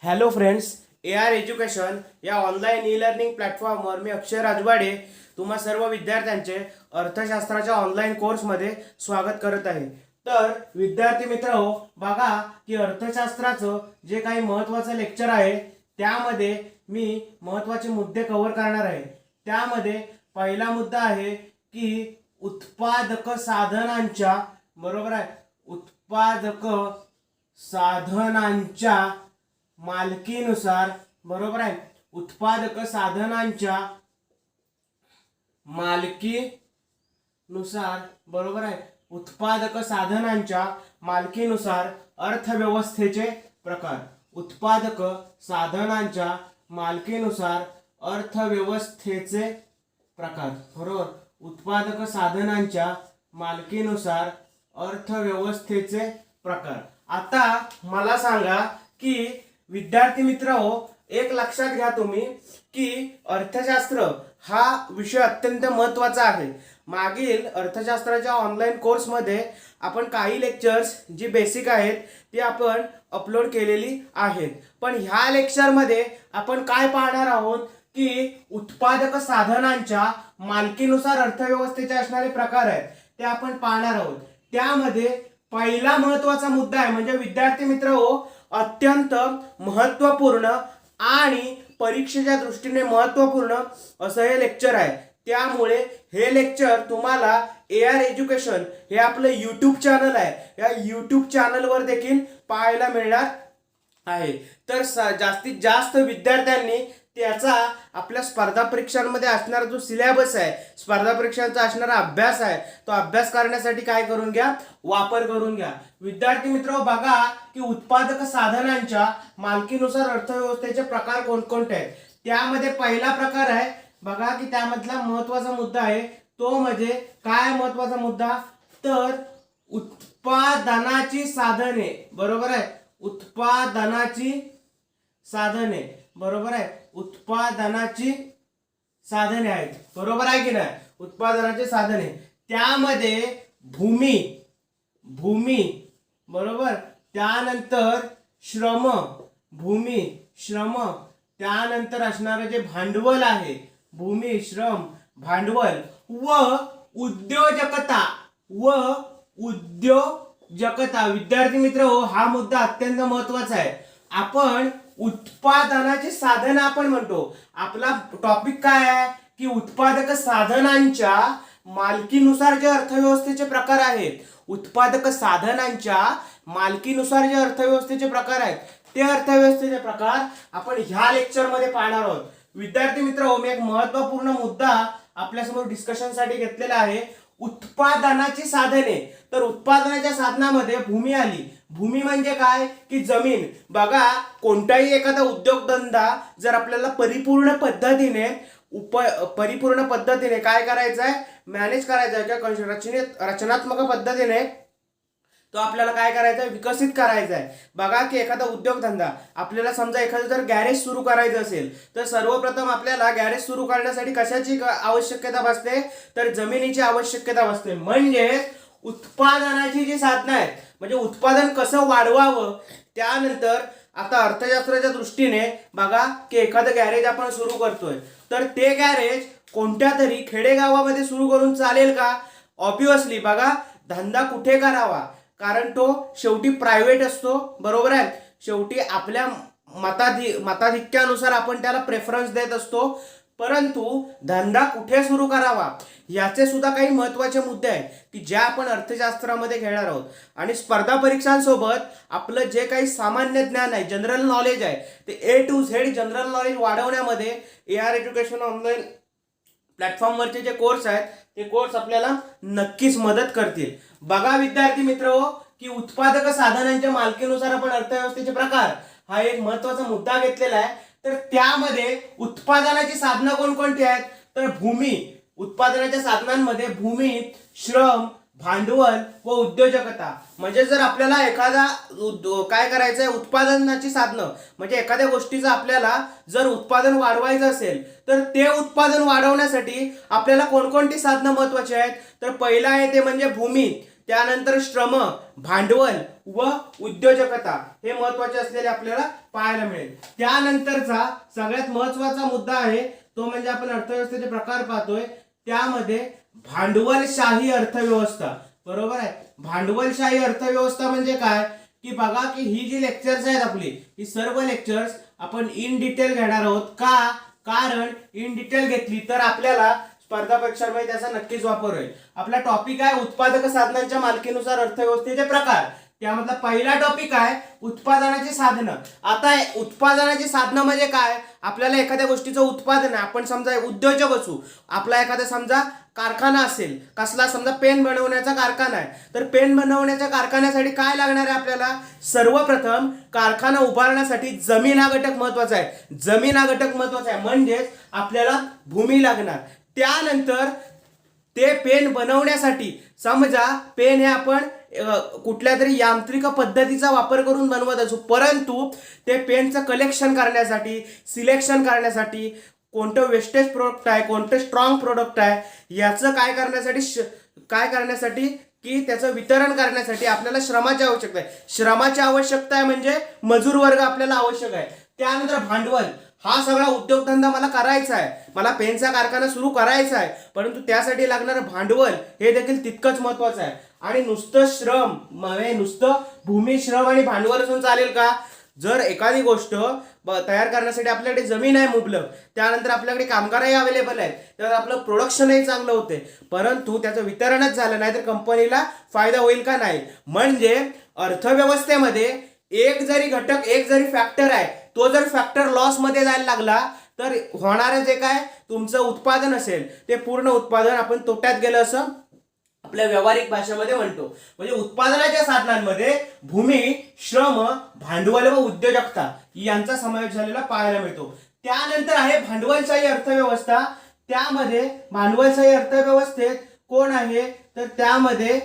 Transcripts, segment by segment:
Hello friends, AR education या online e learning प्लॅटफॉर्मवर मी अक्षय राजवाडे तुम्हा सर्व विद्यार्थ्यांचे अर्थशास्त्राच्या ऑनलाईन कोर्समध्ये स्वागत करत आहे. तर विद्यार्थी मित्र बघा की अर्थशास्त्राचं जे काही महत्त्वाचं लेक्चर आहे त्यामध्ये मी महत्त्वाचे मुद्दे कव्हर करणार आहे. त्यामध्ये पहिला मुद्दा आहे की उत्पादक साधनांच्या बरोबर आहे उत्पादक साधनांच्या मालकीनुसार बरोबर आहे उत्पादक साधनांच्या मालकीनुसार बरोबर आहे उत्पादक साधनांच्या मालकीनुसार अर्थव्यवस्थेचे प्रकार. उत्पादक साधनांच्या मालकीनुसार अर्थव्यवस्थेचे प्रकार बरोबर उत्पादक साधनांच्या मालकीनुसार अर्थव्यवस्थेचे प्रकार. आता मला सांगा की विद्यार्थी मित्र एक लक्षात घ्या तुम्ही की अर्थशास्त्र हा विषय अत्यंत महत्त्वाचा आहे. मागील अर्थशास्त्राच्या ऑनलाईन कोर्समध्ये आपण काही लेक्चर्स जी बेसिक आहेत ती आपण अपलोड केलेली आहेत. पण ह्या लेक्चरमध्ये आपण काय पाहणार आहोत की उत्पादक साधनांच्या मालकीनुसार अर्थव्यवस्थेचे असणारे प्रकार आहेत ते आपण पाहणार आहोत. त्यामध्ये पहिला महत्त्वाचा मुद्दा आहे म्हणजे विद्यार्थी मित्र अत्यंत महत्त्वपूर्ण आणि परीक्षेच्या दृष्टीने महत्त्वपूर्ण असं हे लेक्चर आहे. त्यामुळे हे लेक्चर तुम्हाला AR एज्युकेशन हे आपलं यूट्यूब चॅनल आहे या यूट्यूब चॅनलवर देखील पाहायला मिळणार आहे. तर जास्तीत जास्त विद्यार्थ्यांनी त्याचा आपल्या स्पर्धा परीक्षांमध्ये असणारा जो सिलेबस आहे स्पर्धा परीक्षांचा असणारा अभ्यास आहे तो अभ्यास करण्यासाठी काय करून घ्या वापर करून घ्या. विद्यार्थी मित्र बघा की उत्पादक साधनांच्या मालकीनुसार अर्थव्यवस्थेचे प्रकार कोणकोणते आहेत. त्यामध्ये पहिला प्रकार आहे बघा की त्यामधला महत्त्वाचा मुद्दा आहे तो म्हणजे काय महत्त्वाचा मुद्दा तर उत्पादनाची साधने बरोबर आहे उत्पादनाची साधने बरोबर आहे उत्पादनाची साधने आहेत बरोबर आहे की नाही उत्पादनाची साधने. त्यामध्ये भूमी बरोबर त्यानंतर श्रम त्यानंतर असणारे जे भांडवल आहे भूमी श्रम भांडवल व उद्योजकता विद्यार्थी मित्र हा मुद्दा अत्यंत महत्त्वाचा आहे. आपण उत्पादनाची साधन आपण म्हणतो आपला टॉपिक काय आहे की उत्पादक साधनांच्या मालकीनुसार जे अर्थव्यवस्थेचे प्रकार आहेत उत्पादक साधनांच्या मालकीनुसार जे अर्थव्यवस्थेचे प्रकार आहेत ते अर्थव्यवस्थेचे प्रकार आपण ह्या लेक्चर मध्ये पाहणार आहोत. विद्यार्थी मित्र मी एक महत्त्वपूर्ण मुद्दा आपल्यासमोर डिस्कशनसाठी घेतलेला आहे उत्पादनाची साधने. तर उत्पादनाच्या साधनामध्ये भूमी आली. भूमी म्हणजे काय की जमीन. बघा कोणताही एखादा उद्योगधंदा जर आपल्याला परिपूर्ण पद्धतीने काय करायचं आहे मॅनेज करायचं आहे किंवा रचनात्मक पद्धतीने तो आपल्याला काय करायचं आहे विकसित करायचा आहे. बघा की एखादा उद्योगधंदा आपल्याला समजा एखादं जर गॅरेज सुरू करायचं असेल तर सर्वप्रथम आपल्याला गॅरेज सुरू करण्यासाठी कशाची आवश्यकता भासते तर जमिनीची आवश्यकता भासते. म्हणजे उत्पादनाची जी साधनं आहेत म्हणजे उत्पादन कसं वाढवावं. त्यानंतर आता अर्थशास्त्राच्या दृष्टीने बघा की एखादं गॅरेज आपण सुरू करतोय तर ते गॅरेज कोणत्या तरी खेडेगावामध्ये सुरू करून चालेल का. ऑब्विसली बघा धंदा कुठे करावा कारण तो शेवटी प्रायव्हेट असतो बरोबर आहे. शेवटी आपल्या मताधिक्यानुसार आपण त्याला प्रेफरन्स देत असतो. परंतु धंदा कुठे सुरू करावा याचे सुद्धा काही महत्त्वाचे मुद्दे आहेत की ज्या आपण अर्थशास्त्रामध्ये घेणार आहोत. आणि स्पर्धा परीक्षांसोबत आपलं जे काही सामान्य ज्ञान आहे जनरल नॉलेज आहे ते A to Z general knowledge वाढवण्यामध्ये AR एज्युकेशन ऑनलाईन प्लॅटफॉर्मवरचे जे कोर्स आहेत ते कोर्स आपल्याला नक्कीच मदत करतील. बघा विद्यार्थी मित्र की उत्पादक साधनांच्या मालकीनुसार आपण अर्थव्यवस्थेचे प्रकार हा एक महत्त्वाचा मुद्दा घेतलेला आहे. तर त्यामध्ये उत्पादनाची साधनं कोणकोणती आहेत तर भूमी उत्पादनाच्या साधनांमध्ये भूमी श्रम भांडवल व उद्योजकता. म्हणजे जर आपल्याला एखादा काय करायचं आहे उत्पादनाची साधनं म्हणजे एखाद्या गोष्टीचं आपल्याला जर उत्पादन वाढवायचं असेल तर ते उत्पादन वाढवण्यासाठी आपल्याला कोणकोणती साधनं महत्त्वाची आहेत तर पहिला आहे ते म्हणजे भूमी त्यानंतर श्रम भांडवल व उद्योजकता हे महत्वाचे असलेले आपल्याला पाहायला मिळेल. त्यानंतरचा सगळ्यात महत्वाचा मुद्दा आहे तो म्हणजे आपण अर्थव्यवस्थेचे प्रकार पाहतोय त्यामध्ये भांडवलशाही अर्थव्यवस्था. बरोबर आहे. भांडवलशाही अर्थव्यवस्था म्हणजे काय की बघा की ही जी लेक्चर्स आहेत आपली ही सर्व लेक्चर्स आपण इन डिटेल घेणार आहोत. का? कारण इन डिटेल घेतली तर आपल्याला स्पर्धा परीक्षांमध्ये त्याचा नक्कीच वापर होईल. आपला टॉपिक आहे उत्पादक साधनांच्या मालकीनुसार अर्थव्यवस्थेचे प्रकार. त्यामधला पहिला टॉपिक आहे उत्पादनाची साधनं. आता उत्पादनाची साधनं म्हणजे काय? आपल्याला एखाद्या गोष्टीचं उत्पादन आहे, आपण समजा उद्योजक असू, आपला एखादा समजा कारखाना असेल, कसला समजा पेन बनवण्याचा कारखाना आहे, तर पेन बनवण्याच्या कारखान्यासाठी काय लागणार आहे आपल्याला? सर्वप्रथम कारखाना उभारण्यासाठी जमीन हा घटक महत्वाचा आहे. जमीन हा घटक महत्वाचा आहे म्हणजेच आपल्याला भूमी लागणार. त्यानंतर ते पेन बनवण्यासाठी समजा पेन हे आपण कुठल्या तरी यांत्रिक पद्धतीचा वापर करून बनवत असू, परंतु ते पेनचं कलेक्शन करण्यासाठी, सिलेक्शन करण्यासाठी कोणतं वेस्टेज प्रोडक्ट आहे, कोणतं स्ट्रॉंग प्रोडक्ट आहे याचं काय करण्यासाठी की त्याचं वितरण करण्यासाठी आपल्याला श्रमाची आवश्यकता आहे. श्रमाची आवश्यकता आहे म्हणजे मजूर वर्ग आपल्याला आवश्यक आहे. त्यानंतर भांडवल. हा सगळा उद्योगधंदा मला करायचा आहे, मला पेनचा कारखाना सुरू करायचा आहे, परंतु त्यासाठी लागणारं भांडवल हे देखील तितकंच महत्वाचं आहे. आणि नुसतं श्रम म्हणजे नुसतं भूमी, श्रम आणि भांडवल असून चालेल का? जर एखादी गोष्ट तयार करण्यासाठी आपल्याकडे जमीन आहे मुबलक, त्यानंतर आपल्याकडे कामगारही अवेलेबल आहेत, तर आपलं प्रोडक्शनही चांगलं होते, परंतु त्याचं वितरणच झालं नाही तर कंपनीला फायदा होईल का? नाही. म्हणजे अर्थव्यवस्थेमध्ये एक जरी फॅक्टर आहे, तो जर फॅक्टर लॉस मध्ये जायला लागला तर होणारे जे काय तुमचं उत्पादन असेल ते पूर्ण उत्पादन आपण तोट्यात गेलं असं आपल्या व्यावहारिक भाषेमध्ये म्हणतो. म्हणजे उत्पादनाच्या साधनांमध्ये भूमी, श्रम, भांडवल व उद्योजकता यांचा समावेश झालेला पाहायला मिळतो. त्यानंतर आहे भांडवलशाही अर्थव्यवस्था. त्यामध्ये भांडवलशाही अर्थव्यवस्थेत कोण आहे तर त्यामध्ये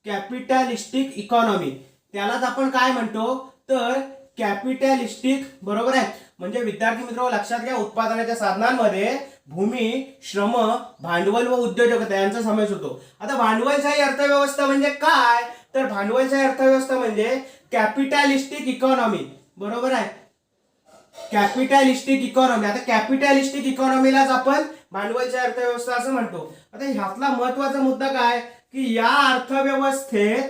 कॅपिटॅलिस्टिक इकॉनॉमी, त्यालाच आपण काय म्हणतो तर कॅपिटॅलिस्टिक. बरोबर आहे. म्हणजे विद्यार्थी मित्र लक्षात घ्या, उत्पादनाच्या साधनांमध्ये भूमी, श्रम, भांडवल व उद्योजकता यांचा समावेश होतो. आता भांडवलशाही अर्थव्यवस्था म्हणजे काय तर भांडवलशाही अर्थव्यवस्था म्हणजे कॅपिटॅलिस्टिक इकॉनॉमी. बरोबर आहे. कॅपिटॅलिस्टिक इकॉनॉमी. आता कॅपिटॅलिस्टिक इकॉनॉमीलाच आपण भांडवलशाही अर्थव्यवस्था असं म्हणतो. आता ह्यातला महत्वाचा मुद्दा काय की या अर्थव्यवस्थेत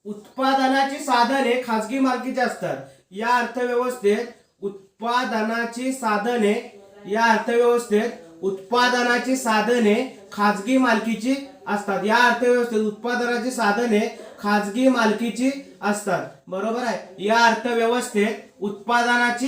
उत्पादनाची साधने खाजगी मालकीची असतात. या अर्थव्यवस्थेत उत्पादनाची साधने खाजगी मालकीची असतात. या अर्थव्यवस्थेत उत्पादनाची साधने खाजगी मालकीची असतात. बरोबर आहे. या अर्थव्यवस्थेत उत्पादनाची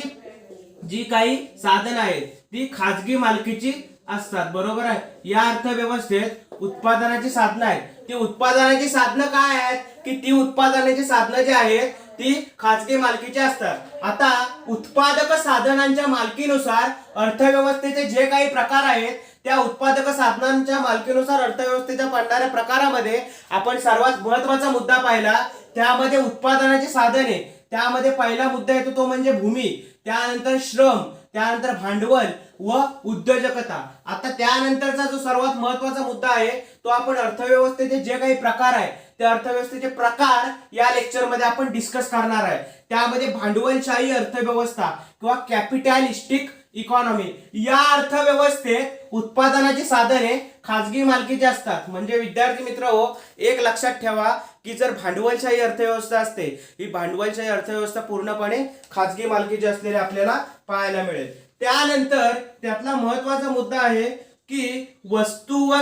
जी काही साधनं आहेत ती खाजगी मालकीची असतात. बरोबर आहे. या अर्थव्यवस्थेत उत्पादनाची साधनं आहेत, ती उत्पादनाची साधनं काय आहेत की ती उत्पादनाची साधनं जी आहेत ती खाजगी मालकीची असतात. आता उत्पादक साधनांच्या मालकीनुसार अर्थव्यवस्थेचे जे काही प्रकार आहेत त्या उत्पादक साधनांच्या मालकीनुसार अर्थव्यवस्थेच्या पडणाऱ्या प्रकारामध्ये आपण सर्वात महत्वाचा मुद्दा पाहिला, त्यामध्ये उत्पादनाची साधने. त्यामध्ये पहिला मुद्दा येतो तो म्हणजे भूमी, त्यानंतर श्रम, त्यानंतर भांडवल व उद्योजकता. आता त्यानंतरचा जो सर्वात महत्वाचा मुद्दा आहे तो आपण अर्थव्यवस्थेचे जे काही प्रकार आहे ते अर्थव्यवस्थेचे प्रकार या लेक्चर मध्ये आपण डिस्कस करणार आहे. त्यामध्ये भांडवलशाही अर्थव्यवस्था किंवा कॅपिटॅलिस्टिक इकॉनॉमी. या अर्थव्यवस्थेत उत्पादनाची साधने खाजगी मालकीची असतात. म्हणजे विद्यार्थी मित्र हो, एक लक्षात ठेवा की जर भांडवलशाही अर्थव्यवस्था असते, ही भांडवलशाही अर्थव्यवस्था पूर्णपणे खाजगी मालकीची असलेली आपल्याला पाहायला मिळेल. त्यानंतर त्यातला महत्वाचा मुद्दा आहे की वस्तू व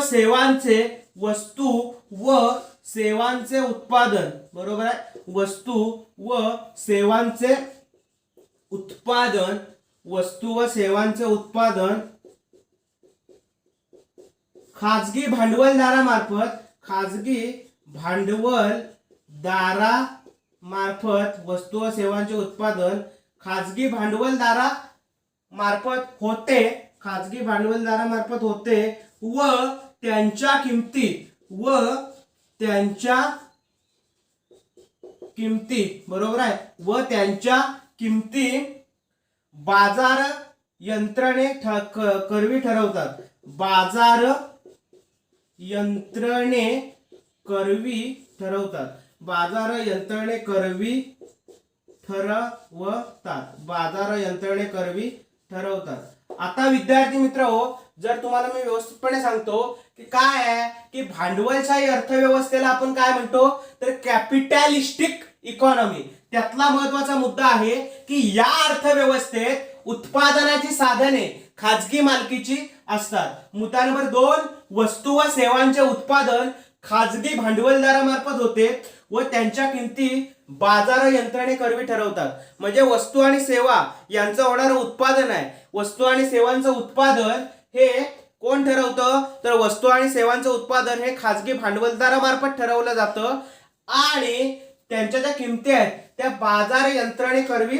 सेवांचे उत्पादन. बरोबर आहे. वस्तू व सेवांचे उत्पादन खाजगी भांडवलदारामार्फत वस्तू व सेवांचे उत्पादन खाजगी भांडवलदारामार्फत होते व त्यांच्या किमती बरोबर आहे व त्यांच्या किमती बाजार यंत्रणे करवी ठरवतात. बाजार यंत्रणे करवी ठरवतात. बाजार यंत्रणे करवी ठरवतात. बाजार यंत्रणे करवी ठरवतात. आता विद्यार्थी मित्र हो, जर तुम्हाला मी व्यवस्थितपणे सांगतो की काय आहे की भांडवलशाही अर्थव्यवस्थेला आपण काय म्हणतो तर कॅपिटॅलिस्टिक इकॉनॉमी. त्यातला महत्वाचा मुद्दा आहे की या अर्थव्यवस्थेत उत्पादनाची साधने खाजगी मालकीची असतात. मुद्दा नंबर 2, वस्तू व सेवांचे उत्पादन खाजगी भांडवलदारामार्फत होते व त्यांच्या किमती बाजार यंत्रणे करवी ठरवतात. म्हणजे वस्तू आणि सेवा यांचं होणारं उत्पादन आहे. वस्तू आणि सेवांचं उत्पादन हे कोण ठरवतं तर वस्तू आणि सेवांचं उत्पादन हे खाजगी भांडवलदारामार्फत ठरवलं जातं आणि त्यांच्या ज्या किमती आहेत त्या बाजार यंत्रणे करवी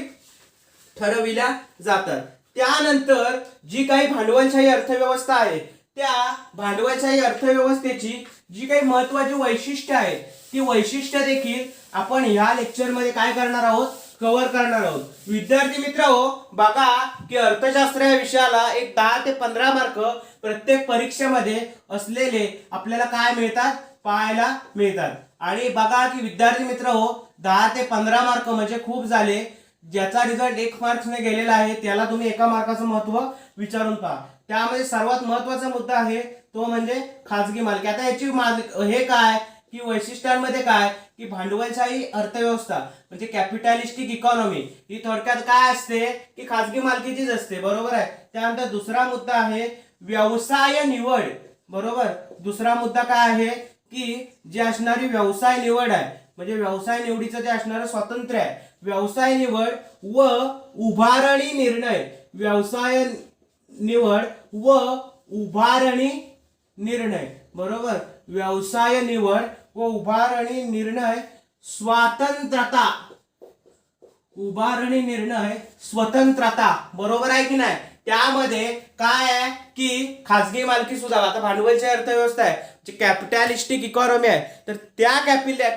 ठरविल्या जातात. त्यानंतर जी काही भांडवलशाही अर्थव्यवस्था आहे त्या भांडवलशाही अर्थव्यवस्थेची जी काही महत्वाची वैशिष्ट्ये आहेत ती वैशिष्ट्य देखील आपण या लेक्चरमध्ये काय करणार आहोत कव्हर करणार आहोत. विद्यार्थी मित्र हो, बघा की अर्थशास्त्र या विषयाला एक 10 ते 15 मार्क प्रत्येक परीक्षेमध्ये असलेले आपल्याला काय मिळतात पाहायला मिळतात. आणि बघा की विद्यार्थी मित्र हो, 10 ते 15 मार्क म्हणजे खूप झाले. ज्याचा रिझल्ट 1 मार्क्सने गेलेला आहे त्याला तुम्ही 1 मार्काचं महत्व विचारून पहा. त्यामध्ये सर्वात महत्वाचा मुद्दा आहे तो म्हणजे खाजगी मालकी. आता याची हे काय की वैशिष्ट्यांमध्ये काय की भांडवलशाही अर्थव्यवस्था म्हणजे कॅपिटॅलिस्टिक इकॉनॉमी ही थोडक्यात काय असते की खाजगी मालकीचीच असते. बरोबर आहे. त्यानंतर दुसरा मुद्दा आहे व्यवसाय निवड. बरोबर. दुसरा मुद्दा काय आहे की जी असणारी व्यवसाय निवड आहे म्हणजे व्यवसाय निवडीचं जे असणारं स्वातंत्र्य आहे. व्यवसाय निवड व उभारणी निर्णय. व्यवसाय निवड व उभारणी निर्णय. बरोबर. व्यवसाय निवड व उभारणी निर्णय स्वातंत्र्यता. उभारणी निर्णय स्वतंत्रता. बरोबर आहे की नाही. त्यामध्ये काय आहे की खाजगी मालकी सुद्धा. आता भांडवलशाही अर्थव्यवस्था आहे जी कॅपिटॅलिस्टिक इकॉनॉमी आहे तर त्या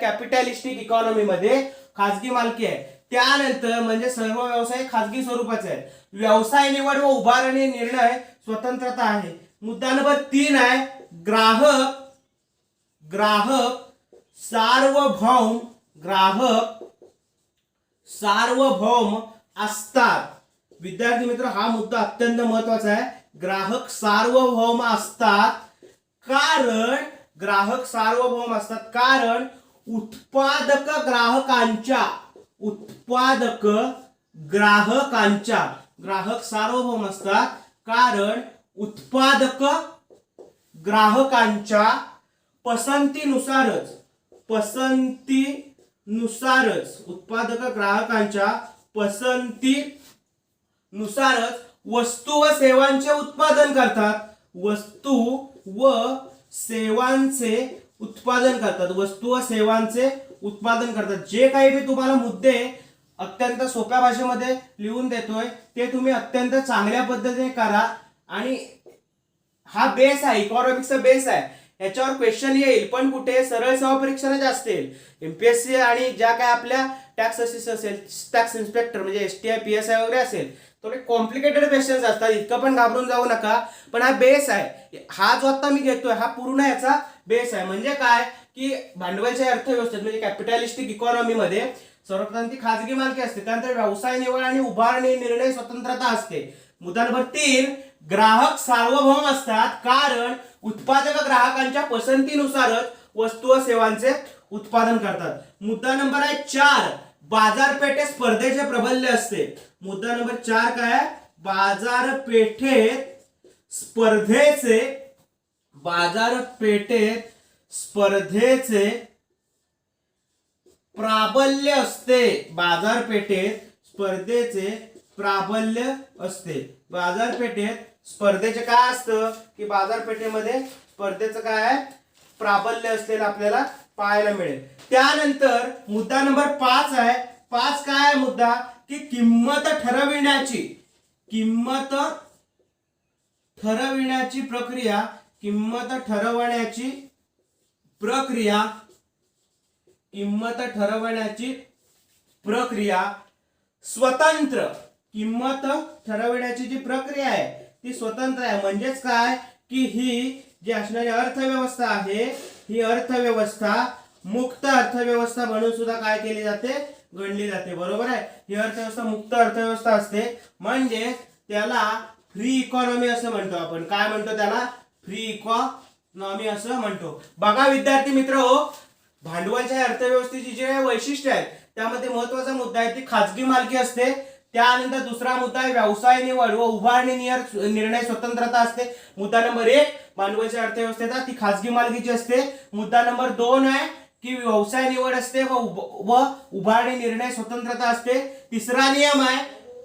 कॅपिटॅलिस्टिक इकॉनॉमी मध्ये खाजगी मालकी आहे. त्यानंतर म्हणजे सर्व व्यवसाय खाजगी स्वरूपाचे आहेत. व्यवसाय निवड व उभारणी निर्णय स्वतंत्रता आहे. मुद्दा नंबर 3 आहे ग्राहक सार्वभौम. ग्राहक सार्वभौम असतात. विद्यार्थी मित्र हा मुद्दा अत्यंत महत्वाचा आहे. ग्राहक सार्वभौम असतात कारण ग्राहक सार्वभौम असतात कारण उत्पादक ग्राहकांच्या ग्राहक सार्वभौम असतात कारण उत्पादक ग्राहकांच्या पसंतीनुसारच उत्पादक ग्राहकांच्या पसंतीनुसारच वस्तू व सेवांचे उत्पादन करतात. वस्तू व सेवांचे उत्पादन करतात. वस्तू व सेवांचे उत्पादन करतात. जे काही मी तुम्हाला मुद्दे अत्यंत सोप्या भाषेमध्ये लिहून देतोय ते तुम्ही अत्यंत चांगल्या पद्धतीने करा. आणि हा बेस आहे, इकॉनॉमिक्सचा बेस आहे. याच्यावर क्वेश्चन येईल पण कुठे सरळ सेवा परीक्षा जास्त येईल. एमपीएससी आणि ज्या काय आपल्या टॅक्स असिस्टंट असेल, टॅक्स इन्स्पेक्टर म्हणजे एसटीआय पीएसआय वगैरे असेल थोडे कॉम्प्लिकेटेड क्वेश्चन्स असतात. इतकं पण घाबरून जाऊ नका. पण हा बेस आहे. हा जो आता मी घेतोय हा पूर्ण याचा बेस आहे. म्हणजे काय की भांडवलशाही अर्थव्यवस्थेत म्हणजे कॅपिटॅलिस्टिक इकॉनॉमी मध्ये सर्वप्रथम ती खाजगी मालकी असते. त्यानंतर व्यवसाय निवड आणि उभारणी निर्णय स्वतंत्रता असते. मुद्दा नंबर 3 ग्राहक सार्वभौम असतात कारण उत्पादक ग्राहकांच्या पसंतीनुसारच वस्तू व सेवांचे उत्पादन करतात. मुद्दा नंबर 4 बाजारपेठेत स्पर्धेचे प्रबल्य असते. मुद्दा नंबर 4 काय बाजारपेठेत स्पर्धेचे प्राबल्य असते. बाजारपेठेत स्पर्धेचे प्राबल्य असते. बाजारपेठेत स्पर्धेचे काय असतं की बाजारपेठेमध्ये स्पर्धेचं काय आहे प्राबल्य असलेलं आपल्याला पाहायला मिळेल. त्यानंतर मुद्दा नंबर 5 आहे. 5 काय आहे मुद्दा की किंमत ठरविण्याची प्रक्रिया स्वतंत्र किंमत ठरविण्याची जी प्रक्रिया आहे ती स्वतंत्र आहे. म्हणजेच काय की ही जी असणारी अर्थव्यवस्था आहे ही अर्थव्यवस्था मुक्त अर्थव्यवस्था म्हणून सुद्धा काय केली जाते, गणली जाते. बरोबर आहे. ही अर्थव्यवस्था मुक्त अर्थव्यवस्था असते. म्हणजे त्याला फ्री इकॉनॉमी असं म्हणतो आपण. काय म्हणतो त्याला? फ्री इकॉनॉमी असं म्हणतो. बघा विद्यार्थी मित्र हो, भांडवलच्या अर्थव्यवस्थेची जे वैशिष्ट्य आहेत त्यामध्ये महत्वाचा मुद्दा आहे ती खाजगी मालकी असते. त्यानंतर दुसरा मुद्दा आहे व्यवसाय निवड व उभारणी निर्णय स्वतंत्रता असते. मुद्दा नंबर 1 भांडवलच्या अर्थव्यवस्थेचा ती खाजगी मालकीची असते. मुद्दा नंबर 2 आहे की व्यवसाय निवड असते व उभारणी निर्णय स्वतंत्रता असते. तिसरा नियम आहे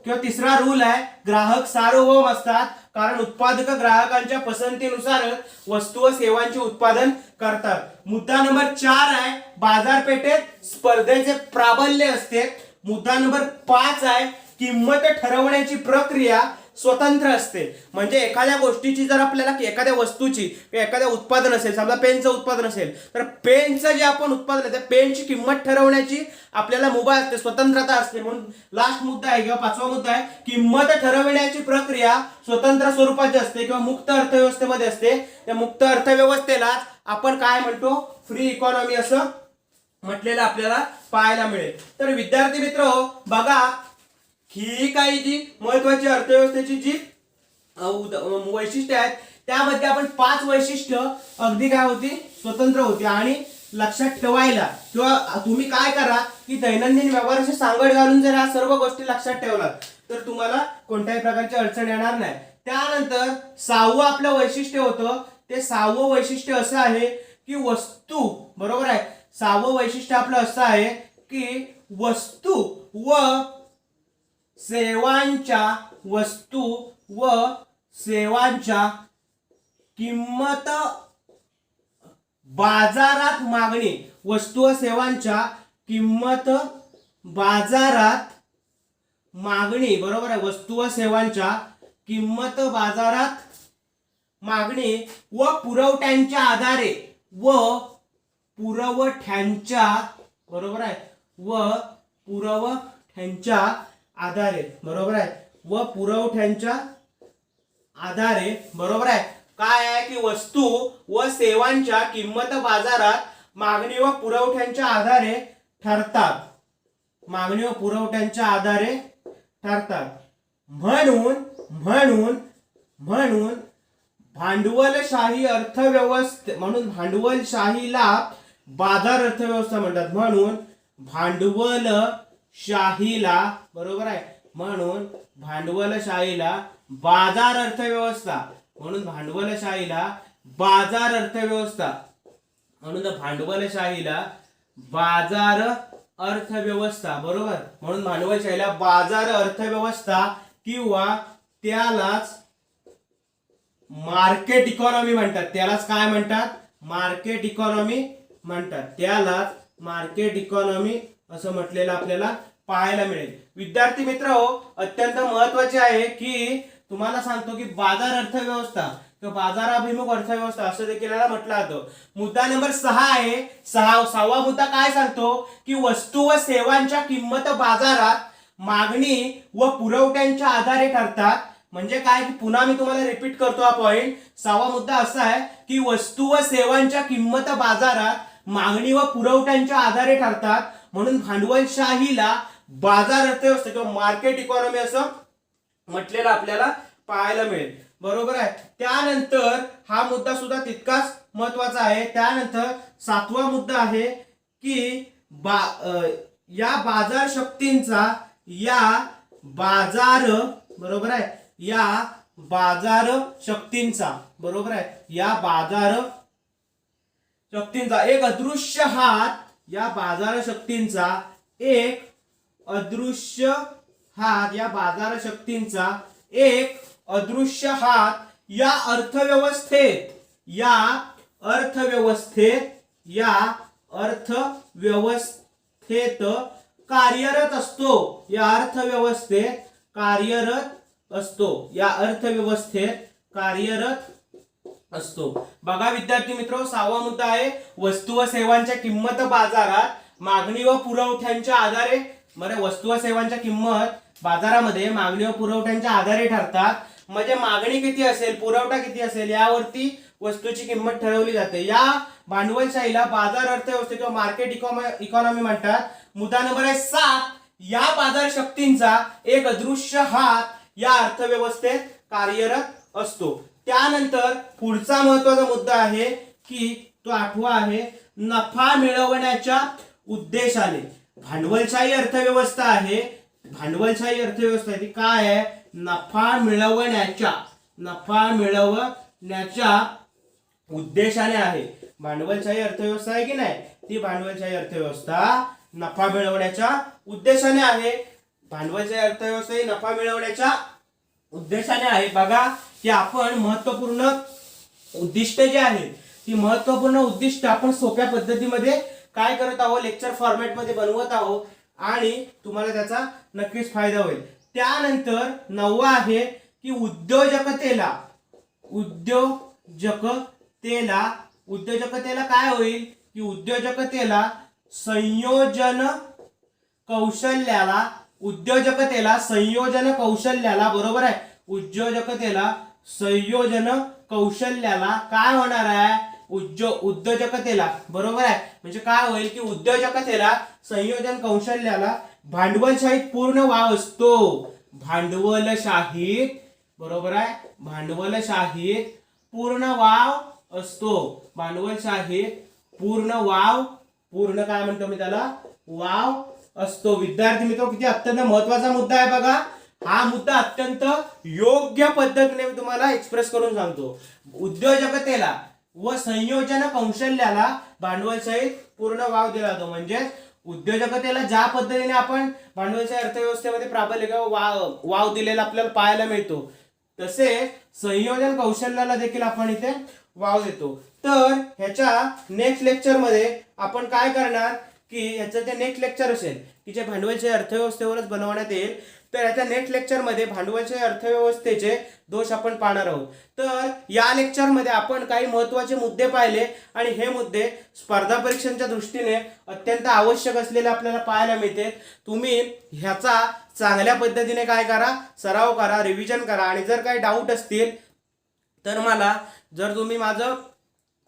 किंवा तिसरा रूल आहे ग्राहक सार्वभौम असतात, कारण उत्पादक ग्राहकांच्या पसंतीनुसार वस्तू व सेवांचे उत्पादन करतात. मुद्दा नंबर 4 आहे बाजारपेठेत स्पर्धेचे प्राबल्य असते. मुद्दा नंबर 5 आहे किंमत ठरवण्याची प्रक्रिया स्वतंत्र असते. म्हणजे एखाद्या गोष्टीची जर आपल्याला एखाद्या वस्तूची एखाद्या उत्पादन असेल, समजा पेनचं उत्पादन असेल तर पेनचं जे आपण उत्पादन आहे त्या पेनची किंमत ठरवण्याची आपल्याला मुभा असते, स्वतंत्रता असते. म्हणून लास्ट मुद्दा आहे किंवा 5वा मुद्दा आहे किंमत ठरवण्याची प्रक्रिया स्वतंत्र स्वरूपाची असते किंवा मुक्त अर्थव्यवस्थेमध्ये असते. त्या मुक्त अर्थव्यवस्थेला आपण काय म्हणतो, फ्री इकॉनॉमी असं म्हटलेलं आपल्याला पाहायला मिळेल. तर विद्यार्थी मित्र बघा, ही काही जी महत्वाची अर्थव्यवस्थेची जी वैशिष्ट्ये आहेत त्यामध्ये आपण 5 वैशिष्ट्य अगदी काय होती, स्वतंत्र होती. आणि लक्षात ठेवायला किंवा तुम्ही काय करा की दैनंदिन व्यवहाराशी सांगड घालून जर या सर्व गोष्टी लक्षात ठेवलात तर तुम्हाला कोणत्याही प्रकारची अडचण येणार नाही. त्यानंतर 6वं आपलं वैशिष्ट्य होतं, ते 6वं वैशिष्ट्य असं आहे की वस्तू, बरोबर आहे. 6वं वैशिष्ट्य आपलं असं आहे की वस्तू व सेवांच्या किंमत बाजारात मागणी, वस्तू व सेवांच्या किंमत बाजारात मागणी, बरोबर आहे. वस्तू व सेवांच्या किंमत बाजारात मागणी व पुरवठ्यांच्या आधारे बरोबर आहे, व पुरवठ्यांच्या आधारे, बरोबर आहे, व पुरवठ्यांच्या आधारे, बरोबर आहे. काय आहे की वस्तू व सेवांच्या किंमत बाजारात मागणी व पुरवठ्यांच्या आधारे ठरतात. मागणी व पुरवठ्यांच्या आधारे ठरतात. म्हणून भांडवलशाही म्हणून भांडवलशाहीला बाजार अर्थव्यवस्था म्हणतात. म्हणून भांडवलशाहीला, बरोबर आहे, म्हणून भांडवलशाहीला बाजार अर्थव्यवस्था, म्हणून भांडवलशाहीला बाजार अर्थव्यवस्था, म्हणून भांडवलशाहीला बाजार अर्थव्यवस्था, बरोबर. म्हणून भांडवलशाहीला बाजार अर्थव्यवस्था किंवा त्यालाच मार्केट इकॉनॉमी म्हणतात. त्यालाच काय म्हणतात, मार्केट इकॉनॉमी म्हणतात. त्यालाच मार्केट इकॉनॉमी असं म्हटलेलं आपल्याला पाहायला मिळेल. विद्यार्थी मित्र अत्यंत महत्वाचे आहे की तुम्हाला सांगतो की बाजार अर्थव्यवस्था किंवा बाजाराभिमुख अर्थव्यवस्था असं देखील म्हटलं जातं. मुद्दा नंबर 6 आहे. 6वा मुद्दा काय सांगतो की वस्तू व सेवांच्या किंमत बाजारात मागणी व पुरवठ्यांच्या आधारे ठरतात. म्हणजे काय की पुन्हा मी तुम्हाला रिपीट करतो हा पॉइंट. 6वा मुद्दा असा आहे की वस्तू व सेवांच्या किंमत बाजारात मागणी व पुरवठ्यांच्या आधारे ठरतात. म्हणून भांडवलशाहीला बाजार अर्थव्यवस्था किंवा मार्केट इकॉनॉमी असं म्हटलेलं आपल्याला पाहायला मिळेल, बरोबर आहे. त्यानंतर हा मुद्दा सुद्धा तितकाच महत्वाचा आहे. त्यानंतर 7वा मुद्दा आहे की या बाजार शक्तींचा बरोबर आहे, या बाजार शक्तींचा, बरोबर आहे, या बाजार शक्तींचा एक अदृश्य हात, या बाजार शक्तींचा एक अदृश्य हात, या बाजार शक्तींचा एक अदृश्य हात या अर्थव्यवस्थेत कार्यरत असतो. या अर्थव्यवस्थेत कार्यरत असतो. बघा विद्यार्थी मित्र, 6वा मुद्दा आहे वस्तू व सेवांच्या किंमत बाजारात मागणी व पुरवठ्यांच्या आधारे. वस्तू व सेवांच्या किंमत बाजारामध्ये मागणी व पुरवठ्यांच्या आधारे ठरतात. म्हणजे मागणी किती असेल, पुरवठा किती असेल यावरती वस्तूची किंमत ठरवली जाते. या भांडवलशाहीला बाजार अर्थव्यवस्था किंवा मार्केट इकॉनॉमी म्हणतात. मुद्दा नंबर आहे 7. या बाजार शक्तींचा एक अदृश्य हात या अर्थव्यवस्थेत कार्यरत असतो. त्यानंतर पुढचा महत्वाचा मुद्दा आहे की तो 8वा आहे, नफा मिळवण्याच्या उद्देशाने. भांडवलशाही अर्थव्यवस्था आहे, भांडवलशाही अर्थव्यवस्था ती काय आहे, नफा मिळवण्याच्या उद्देशाने आहे. भांडवलशाही अर्थव्यवस्था आहे की नाही, ती भांडवलशाही अर्थव्यवस्था नफा मिळवण्याच्या उद्देशाने आहे. भांडवलशाही अर्थव्यवस्था ही नफा मिळवण्याच्या उद्देशाने आहे. बघा की आपण महत्वपूर्ण उद्दिष्ट जे आहेत, ती महत्वपूर्ण उद्दिष्ट आपण सोप्या पद्धतीमध्ये काय करत आहोत, लेक्चर फॉर्मॅट मध्ये बनवत आहोत आणि तुम्हाला त्याचा नक्कीच फायदा होईल. त्यानंतर 9वा आहे की उद्योजकतेला काय होईल की उद्योजकतेला संयोजन कौशल्याला बरोबर आहे, उद्योजकतेला संयोजन कौशल्याला काय होणार आहे, उद्योजकतेला बरोबर आहे. म्हणजे काय होईल की उद्योजकतेला संयोजन कौशल्याला भांडवलशाहीत पूर्ण वाव असतो. भांडवलशाहीत बरोबर आहे, भांडवलशाहीत पूर्ण वाव असतो. भांडवलशाहीत पूर्ण काय म्हणतो मी त्याला, वाव असतो. विद्यार्थी मित्र, किती अत्यंत महत्वाचा मुद्दा आहे बघा. हा मुद्दा अत्यंत योग्य पद्धतीने मी तुम्हाला एक्सप्रेस करून सांगतो. उद्योजकतेला व संयोजन कौशल्याला भांडवलशाहीत पूर्ण वाव दिला जातो. म्हणजे उद्योजकतेला ज्या पद्धतीने आपण भांडवलशाही अर्थव्यवस्थेमध्ये प्राबल्य किंवा वाव दिलेला आपल्याला पाहायला मिळतो, तसे संयोजन कौशल्याला देखील आपण इथे वाव देतो. तर ह्याच्या नेक्स्ट लेक्चर मध्ये आपण काय करणार की ह्याचं ते नेक्स्ट लेक्चर असेल की जे भांडवलशाही अर्थव्यवस्थेवरच बनवण्यात येईल. तर याच्या नेक्स्ट लेक्चर मध्ये भांडवलशाही अर्थव्यवस्थेचे दोष आपण पाहणार आहोत. तर या लेक्चर मध्ये आपण काही महत्त्वाचे मुद्दे पाहिले आणि हे मुद्दे स्पर्धा परीक्षांच्या दृष्टीने अत्यंत आवश्यक असलेले आपल्याला पाहायला मिळते. तुम्ही ह्याचा चांगल्या पद्धतीने काय करा, सराव करा, रिव्हिजन करा आणि जर काही डाऊट असतील तर मला, जर तुम्ही माझं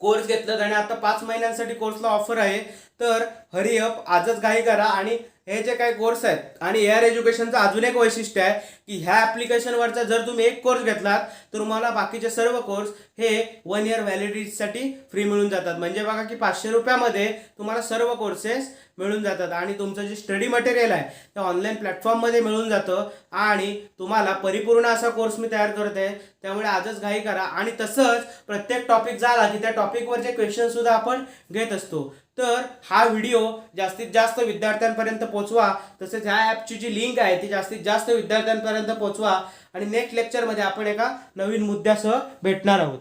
कोर्स घेतलं आणि आता 5 महिन्यांसाठी कोर्सला ऑफर आहे, तर हरी अप, आजच घाई करा. आणि हे जे काही कोर्स आहेत आणि एआर एज्युकेशनचं अजून एक वैशिष्ट्य आहे की ह्या ऍप्लिकेशनवरचा जर तुम्ही एक कोर्स घेतलात तर तुम्हाला बाकीचे सर्व कोर्स हे 1 इयर व्हॅलिडिटीसाठी फ्री मिळून जातात. म्हणजे बघा की 500 रुपयामध्ये तुम्हाला सर्व कोर्सेस मिळून जातात आणि तुमचं जे स्टडी मटेरियल आहे ते ऑनलाईन प्लॅटफॉर्ममध्ये मिळून जातं आणि तुम्हाला परिपूर्ण असा कोर्स मी तयार करत आहे. त्यामुळे आजच घाई करा. आणि तसंच प्रत्येक टॉपिक झाला की त्या टॉपिकवरचे क्वेश्चन सुद्धा आपण घेत असतो. तर हा व्हिडिओ जास्तीत जास्त विद्यार्थ्यांपर्यंत पोहोचवा. तसेच ह्या ॲपची जी लिंक आहे ती जास्तीत जास्त विद्यार्थ्यांपर्यंत पोहोचवा. आणि नेक्स्ट लेक्चरमध्ये आपण एका नवीन मुद्द्यासह भेटणार आहोत.